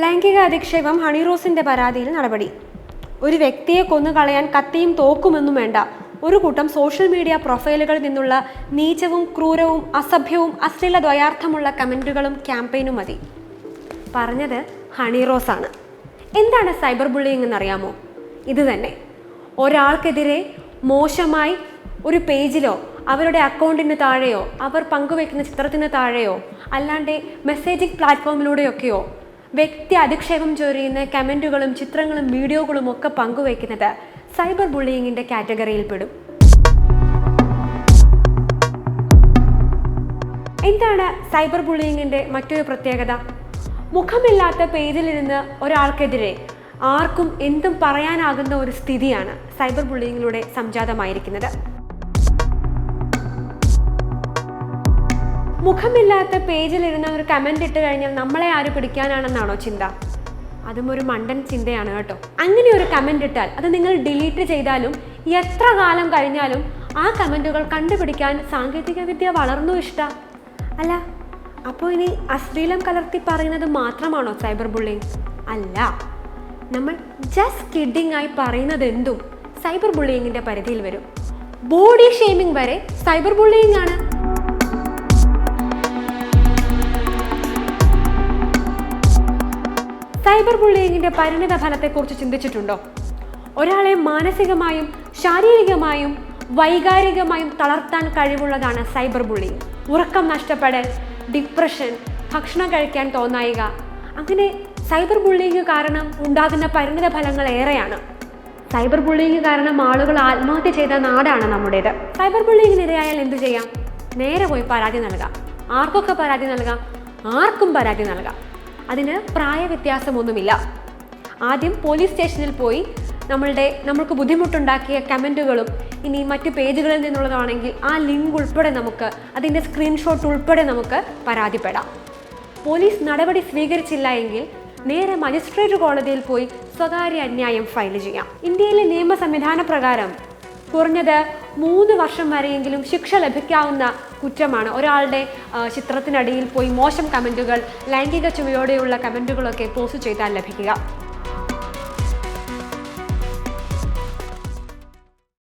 ലൈംഗിക അധിക്ഷേപം ഹണിറോസിന്റെ പരാതിയിൽ നടപടി. ഒരു വ്യക്തിയെ കൊന്നുകളയാൻ കത്തിയും തോക്കുമെന്നും വേണ്ട, ഒരു കൂട്ടം സോഷ്യൽ മീഡിയ പ്രൊഫൈലുകളിൽ നിന്നുള്ള നീചവും ക്രൂരവും അസഭ്യവും അശ്ലീല ദ്വയാർത്ഥമുള്ള കമൻറ്റുകളും ക്യാമ്പയിനും മതി. പറഞ്ഞത് ഹണിറോസ് ആണ്. എന്താണ് സൈബർ ബുള്ളിയിങ് എന്നറിയാമോ? ഇത് തന്നെ, ഒരാൾക്കെതിരെ മോശമായി ഒരു പേജിലോ അവരുടെ അക്കൗണ്ടിന് താഴെയോ അവർ പങ്കുവെക്കുന്ന ചിത്രത്തിന് താഴെയോ അല്ലാണ്ട് മെസ്സേജിംഗ് പ്ലാറ്റ്ഫോമിലൂടെയൊക്കെയോ വ്യക്തി അധിക്ഷേപം ചൊരിയുന്ന കമൻറ്റുകളും ചിത്രങ്ങളും വീഡിയോകളും ഒക്കെ പങ്കുവയ്ക്കുന്നത് സൈബർ ബുള്ളിയിങ്ങിൻ്റെ കാറ്റഗറിയിൽ പെടും. എന്താണ് സൈബർ ബുള്ളിയിങ്ങിൻ്റെ മറ്റൊരു പ്രത്യേകത? മുഖമില്ലാത്ത പേജിലിരുന്ന് ഒരാൾക്കെതിരെ ആർക്കും എന്തും പറയാനാകുന്ന ഒരു സ്ഥിതിയാണ് സൈബർ ബുള്ളിയിങ്ങിലൂടെ സംജാതമായിരിക്കുന്നത്. മുഖമില്ലാത്ത പേജിലിരുന്ന ഒരു കമൻ്റ് ഇട്ട് കഴിഞ്ഞാൽ നമ്മളെ ആര് പിടിക്കാനാണെന്നാണോ ചിന്ത? അതും ഒരു മണ്ടൻ ചിന്തയാണ് കേട്ടോ. അങ്ങനെ ഒരു കമൻ്റ് ഇട്ടാൽ അത് നിങ്ങൾ ഡിലീറ്റ് ചെയ്താലും എത്ര കാലം കഴിഞ്ഞാലും ആ കമൻറ്റുകൾ കണ്ടുപിടിക്കാൻ സാങ്കേതിക വിദ്യ വളർന്നു അല്ല. അപ്പോൾ ഇനി അശ്ലീലം കലർത്തി പറയുന്നത് മാത്രമാണോ സൈബർ ബുള്ളിങ്? അല്ല, നമ്മൾ ജസ്റ്റ് കിഡിങ് ആയി പറയുന്നത് എന്തും സൈബർ ബുള്ളിയിങ്ങിൻ്റെ പരിധിയിൽ വരും. ബോഡി ഷെയ്മിങ് വരെ സൈബർ ബുള്ളിയിങ് ആണ്. സൈബർ ബുള്ളിയിങ്ങിൻ്റെ പരിണിത ഫലത്തെക്കുറിച്ച് ചിന്തിച്ചിട്ടുണ്ടോ? ഒരാളെ മാനസികമായും ശാരീരികമായും വൈകാരികമായും തളർത്താൻ കഴിവുള്ളതാണ് സൈബർ ബുള്ളിയിങ്. ഉറക്കം നഷ്ടപ്പെടൽ, ഡിപ്രഷൻ, ഭക്ഷണം കഴിക്കാൻ തോന്നായിക, അങ്ങനെ സൈബർ ബുള്ളിയിങ് കാരണം ഉണ്ടാകുന്ന പരിണിത ഫലങ്ങൾ ഏറെയാണ്. സൈബർ ബുള്ളിയിങ് കാരണം ആളുകൾ ആത്മഹത്യ ചെയ്ത നാടാണ് നമ്മുടേത്. സൈബർ ബുള്ളിയിങ്ങിനിരയായാൽ എന്തു ചെയ്യാം? നേരെ പോയി പരാതി നൽകാം. ആർക്കൊക്കെ പരാതി നൽകാം? ആർക്കും പരാതി നൽകാം. അതിന് പ്രായവ്യത്യാസമൊന്നുമില്ല. ആദ്യം പോലീസ് സ്റ്റേഷനിൽ പോയി നമ്മൾക്ക് ബുദ്ധിമുട്ടുണ്ടാക്കിയ കമൻറ്റുകളും ഇനി മറ്റ് പേജുകളിൽ നിന്നുള്ളതാണെങ്കിൽ ആ ലിങ്ക് ഉൾപ്പെടെ നമുക്ക് അതിൻ്റെ സ്ക്രീൻഷോട്ട് ഉൾപ്പെടെ നമുക്ക് പരാതിപ്പെടാം. പോലീസ് നടപടി സ്വീകരിച്ചില്ല എങ്കിൽ നേരെ മജിസ്ട്രേറ്റ് കോടതിയിൽ പോയി സ്വകാര്യ അന്യായം ഫയൽ ചെയ്യാം. ഇന്ത്യയിലെ നിയമ സംവിധാന പ്രകാരം കുറഞ്ഞത് 3 വർഷം വരെയെങ്കിലും ശിക്ഷ ലഭിക്കാവുന്ന കുറ്റമാണ് ഒരാളുടെ ചിത്രത്തിനടിയിൽ പോയി മോശം കമൻറ്റുകൾ, ലൈംഗിക ചുവയോടെയുള്ള കമൻറ്റുകളൊക്കെ പോസ്റ്റ് ചെയ്താൽ ലഭിക്കുക.